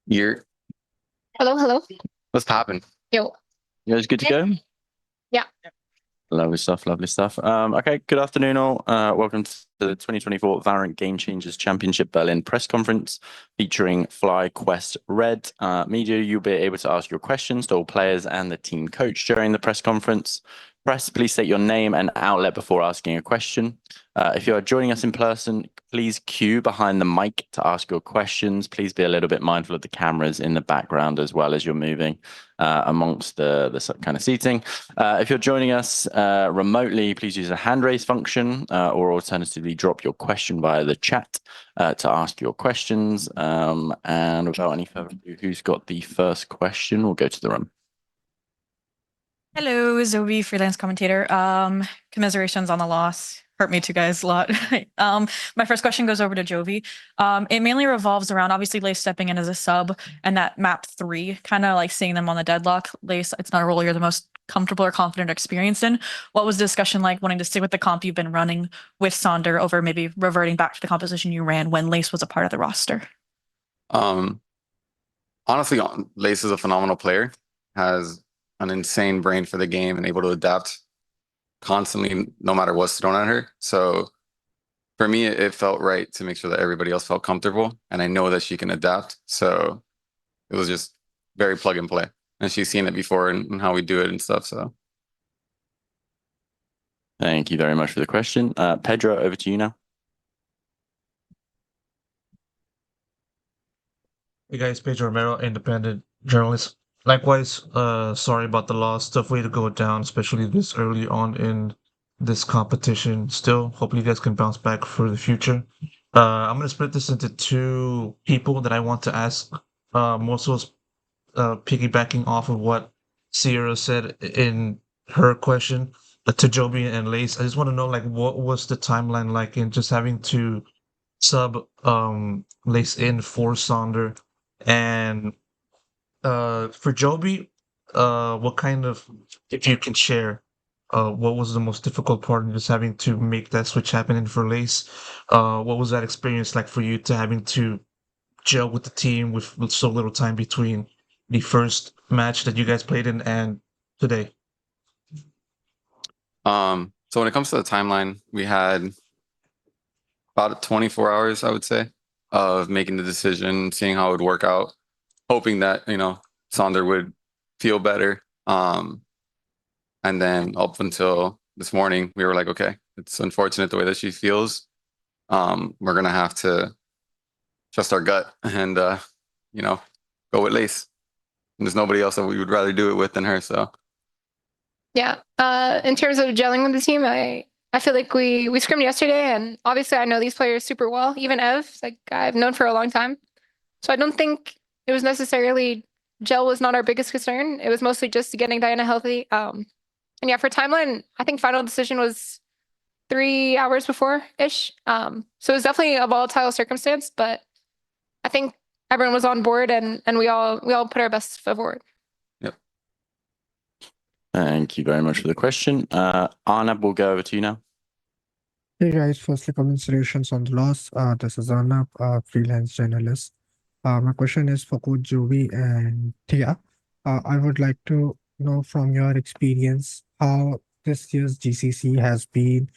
You're Hello, hello. what's popping? Yo. You guys good to go? Yeah. Lovely stuff, lovely stuff. Okay, good afternoon all. Welcome to the 2024 Valorant Game Changers Championship Berlin press conference featuring FlyQuest RED. Media, you'll be able to ask your questions to all players and the team coach during the press conference. Press, please state your name and outlet before asking a question. If you are joining us in person, please queue behind the mic to ask your questions. Please be a little bit mindful of the cameras in the background as well as you're moving amongst the kind of seating. If you're joining us remotely, please use the hand raise function or alternatively drop your question via the chat to ask your questions. And without any further ado, who's got the first question? We'll go to the room. Hello, Zoe, freelance commentator. Commiserations on the loss. Hurt me too, guys, a lot. My first question goes over to Jovi. It mainly revolves around obviously Lace stepping in as a sub and that map 3, kind of like seeing them on the deadlock. Lace, it's not a role you're the most comfortable or confident or experienced in. What was the discussion like wanting to stick with the comp you've been running with Sonder over maybe reverting back to the composition you ran when Lace was a part of the roster? Um, Honestly, Lace is a phenomenal player, has an insane brain for the game and able to adapt constantly no matter what's thrown at her. So for me, it felt right to make sure that everybody else felt comfortable. And I know that she can adapt. So it was just very plug and play. And she's seen it before and how we do it and stuff. So Thank you very much for the question. Pedro, over to you now. Hey guys, Pedro Romero, independent journalist. Likewise, sorry about the loss. Tough way to go down, especially this early on in this competition. Still, hopefully you guys can bounce back for the future. I'm gonna split this into two people that I want to ask. Most of piggybacking off of what Sierra said in her question to Joby and Lace. I just want to know like what was the timeline like in just having to sub Lace in for Sonder and for Joby, what kind of, if you can share, what was the most difficult part in just having to make that switch happen in for Lace? What was that experience like for you to having to gel with the team with so little time between the first match that you guys played in and today? so when it comes to the timeline, we had about 24 hours, I would say, of making the decision, seeing how it would work out, hoping that, Sonder would feel better. And then up until this morning, we were like, okay, it's unfortunate the way that she feels. We're gonna have to trust our gut and go with Lace. And there's nobody else that we would rather do it with than her. So Yeah. In terms of gelling with the team, I feel like we scrimmed yesterday, and obviously I know these players super well. Even Ev, like I've known for a long time. So I don't think it was necessarily gel was not our biggest concern. It was mostly just getting Diana healthy. And yeah, for timeline, I think final decision was 3 hours before ish. So it was definitely a volatile circumstance, but I think everyone was on board, and we all put our best foot forward. yep. Thank you very much for the question. Arnab, we'll go over to you now. Hey guys, firstly, congratulations on the loss. This is Arnab, a freelance journalist. My question is for Coach Jovi and Tia. I would like to know from your experience how this year's GCC has been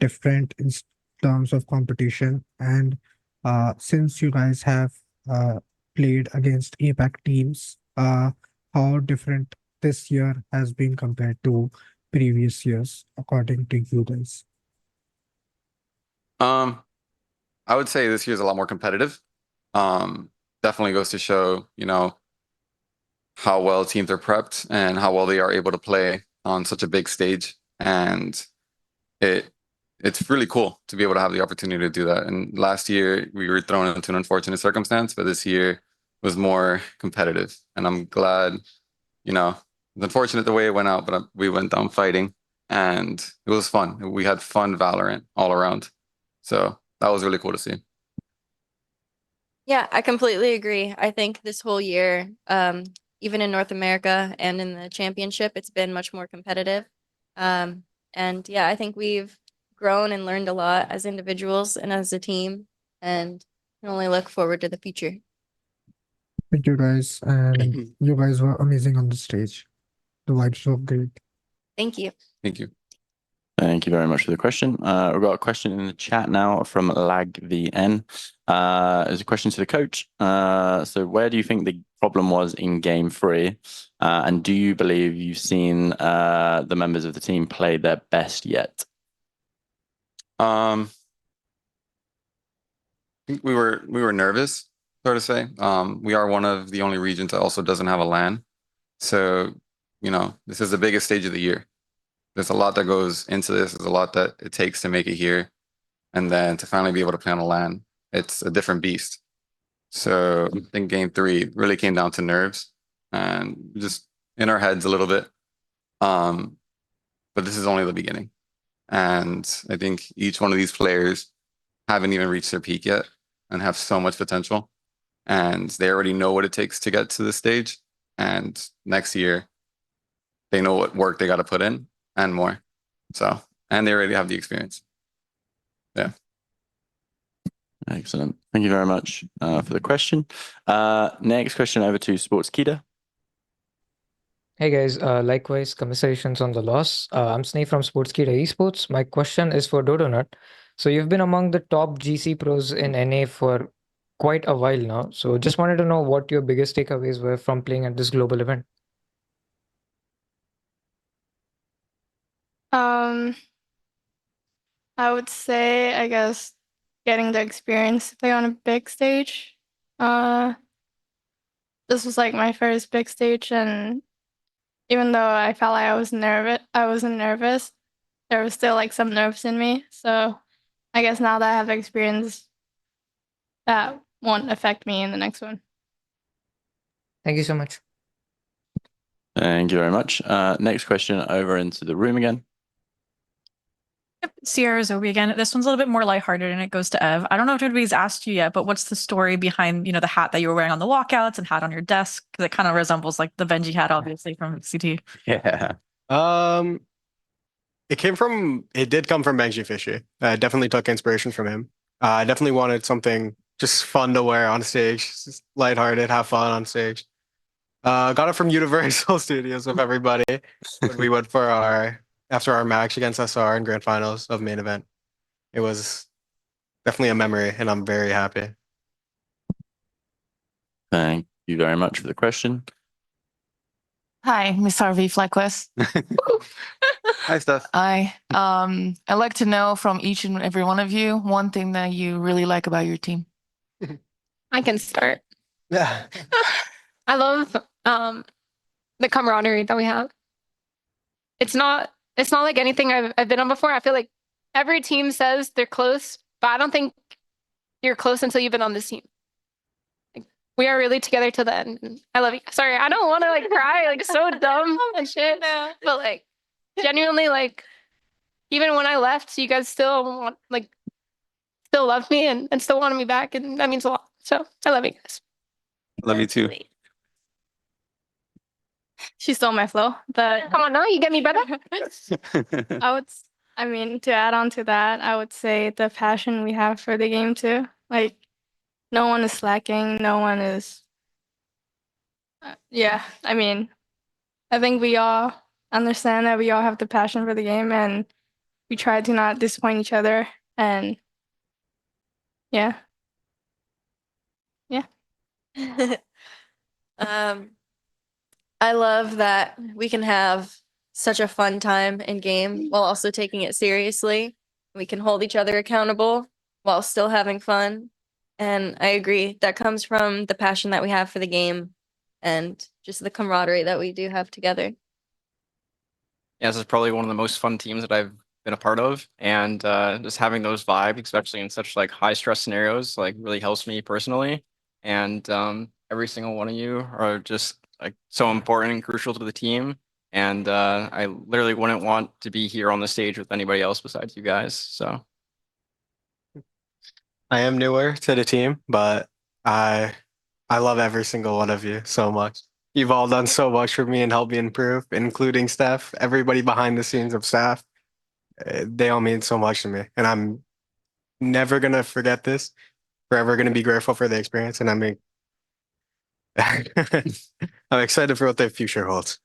different in terms of competition. And since you guys have played against APAC teams, how different this year has been compared to previous years, according to you guys? I would say this year's a lot more competitive. Definitely goes to show, how well teams are prepped and how well they are able to play on such a big stage. And it's really cool to be able to have the opportunity to do that. And last year we were thrown into an unfortunate circumstance, but this year was more competitive. And I'm glad, it's unfortunate the way it went out, but we went down fighting and it was fun. We had fun Valorant all around. So that was really cool to see. Yeah, I completely agree. I think this whole year, even in North America and in the championship, it's been much more competitive. And yeah, I think we've grown and learned a lot as individuals and as a team, and can only look forward to the future. Thank you guys, and you guys were amazing on the stage. The vibes were great. Thank you. Thank you. Thank you very much for the question. We've got a question in the chat now from LagVN. There's a question to the coach. So where do you think the problem was in game 3? And do you believe you've seen the members of the team play their best yet? I think we were nervous, so to say. We are one of the only regions that also doesn't have a LAN. So, this is the biggest stage of the year. There's a lot that goes into this. There's a lot that it takes to make it here. And then to finally be able to play on a LAN, it's a different beast. So I think game 3 really came down to nerves and just in our heads a little bit. But this is only the beginning. And I think each one of these players haven't even reached their peak yet and have so much potential. And they already know what it takes to get to this stage. And next year, they know what work they got to put in and more. So, and they already have the experience. Yeah. Excellent. Thank you very much for the question. Next question over to Sports Kita. Hey guys, likewise, commiserations on the loss. I'm Sneh from Sportskeeda Esports. My question is for Dodonut. So you've been among the top GC pros in NA for quite a while now. So just wanted to know what your biggest takeaways were from playing at this global event. I would say, I guess, getting the experience to play on a big stage. This was like my first big stage, and even though I felt like I wasn't nervous, there was still like some nerves in me. So I guess now that I have experience, that won't affect me in the next one. Thank you so much. Thank you very much. Next question over into the room again. Sierra Zobi again. This one's a little bit more lighthearted and it goes to Ev. I don't know if anybody's asked you yet, but what's the story behind, the hat that you were wearing on the walkouts and hat on your desk? Because it kind of resembles like the Benji hat, obviously, from CT. Yeah. It did come from Benji Fishy. I definitely took inspiration from him. I definitely wanted something just fun to wear on stage, just lighthearted, have fun on stage. Got it from Universal Studios with everybody when we went for after our match against SR in grand finals of main event. It was definitely a memory, and I'm very happy. Thank you very much for the question. Hi, Miss RV FlyQuest. Hi, Steph. I'd like to know from each and every one of you one thing that you really like about your team. I can start. Yeah. I love the camaraderie that we have. It's not like anything I've been on before. I feel like every team says they're close, but I don't think you're close until you've been on this team. Like, we are really together to the end. And I love you. Sorry, I don't want to like cry, like so dumb and shit. But like genuinely, like even when I left, you guys still love me and still wanted me back, and that means a lot. So I love you guys. Love you too. She stole my flow, but Come on now, you get me better. to add on to that, I would say the passion we have for the game too. Like, no one is slacking. No one is. I think we all understand that we all have the passion for the game, and we try to not disappoint each other. And yeah. I love that we can have such a fun time in game while also taking it seriously. We can hold each other accountable while still having fun. And I agree, that comes from the passion that we have for the game and just the camaraderie that we do have together. Yeah, this is probably one of the most fun teams that I've been a part of, and just having those vibes, especially in such like high stress scenarios, like really helps me personally. And every single one of you are just like so important and crucial to the team. And I literally wouldn't want to be here on the stage with anybody else besides you guys. So I am newer to the team, but I love every single one of you so much. You've all done so much for me and helped me improve, including Steph, everybody behind the scenes of staff. They all mean so much to me, and I'm never gonna forget this. Forever gonna be grateful for the experience, and I'm excited for what the future holds.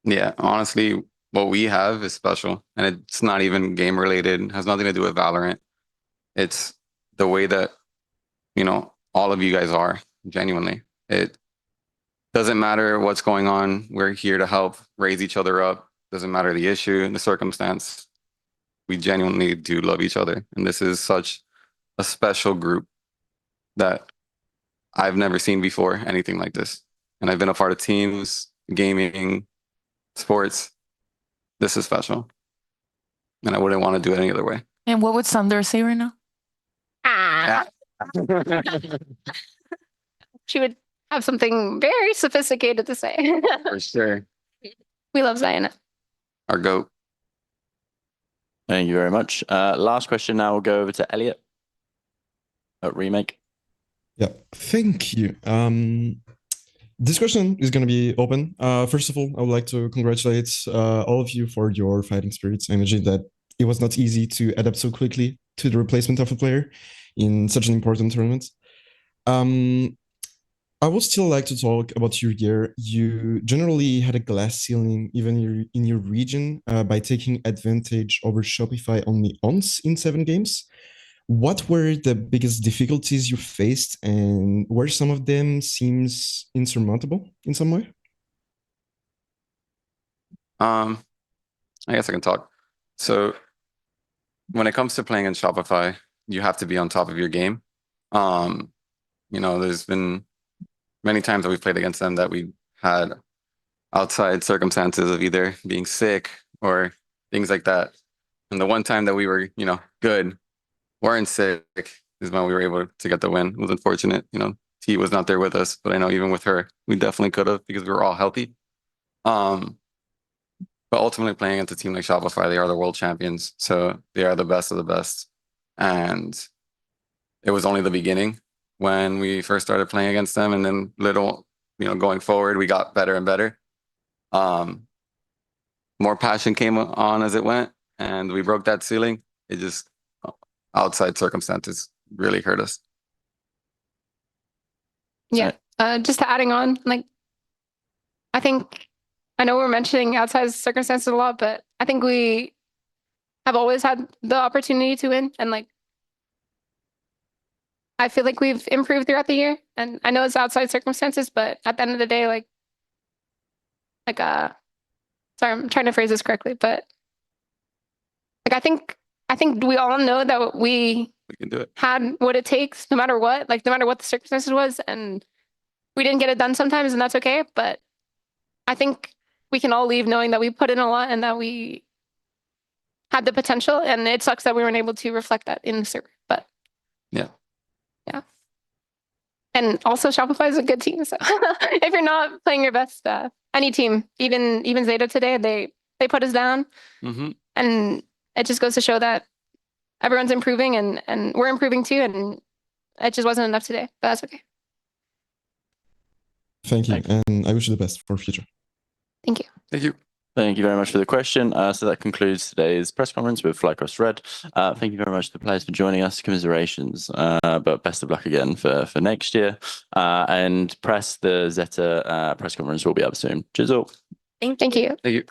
Yeah, honestly, what we have is special, and it's not even game related. It has nothing to do with Valorant. It's the way that, you know, all of you guys are, genuinely. It doesn't matter what's going on. We're here to help raise each other up. Doesn't matter the issue, the circumstance. We genuinely do love each other. And this is such a special group that I've never seen before, anything like this. And I've been a part of teams, gaming, sports. This is special. And I wouldn't want to do it any other way. And what would Sunder say right now? She would have something very sophisticated to say. For sure. We love Zion. Our GOAT. Thank you very much. Last question now, we'll go over to Elliot at Remake. Yeah, thank you. This question is going to be open. First of all, I would like to congratulate all of you for your fighting spirits. I imagine that it was not easy to adapt so quickly to the replacement of a player in such an important tournament. I would still like to talk about your year. You generally had a glass ceiling even in your region by taking advantage over Shopify only once in 7 games. What were the biggest difficulties you faced, and were some of them seems insurmountable in some way? I guess I can talk. So when it comes to playing in Shopify, you have to be on top of your game. You know, there's been many times that we've played against them that we had outside circumstances of either being sick or things like that. And the one time that we were, you know, good, weren't sick, is when we were able to get the win. It was unfortunate, you know, T was not there with us, but I know even with her, we definitely could have because we were all healthy. But ultimately playing against a team like Shopify, they are the world champions. So they are the best of the best. And it was only the beginning when we first started playing against them. And then going forward, we got better and better. More passion came on as it went, and we broke that ceiling. It just, outside circumstances really hurt us. Yeah. Just adding on, like, I know we're mentioning outside circumstances a lot, but I think we have always had the opportunity to win. And like, I feel like we've improved throughout the year. And I know it's outside circumstances, but at the end of the day, sorry, I'm trying to phrase this correctly, but like, I think we all know that we can do it. Had what it takes, no matter what, like no matter what the circumstances was, and we didn't get it done sometimes, and that's okay. But I think we can all leave knowing that we put in a lot and that we had the potential, and it sucks that we weren't able to reflect that in the server. But yeah. And also Shopify is a good team. So if you're not playing your best, any team, even Zeta today, they put us down. Mm-hmm. And it just goes to show that everyone's improving and we're improving too. And it just wasn't enough today, but that's okay. Thank you. And I wish you the best for future. Thank you. Thank you. Thank you very much for the question. So that concludes today's press conference with FlyQuest RED. Thank you very much to the players for joining us. Commiserations, but best of luck again for next year. And the Zeta press conference will be up soon. Cheers all. Thank you. Thank you.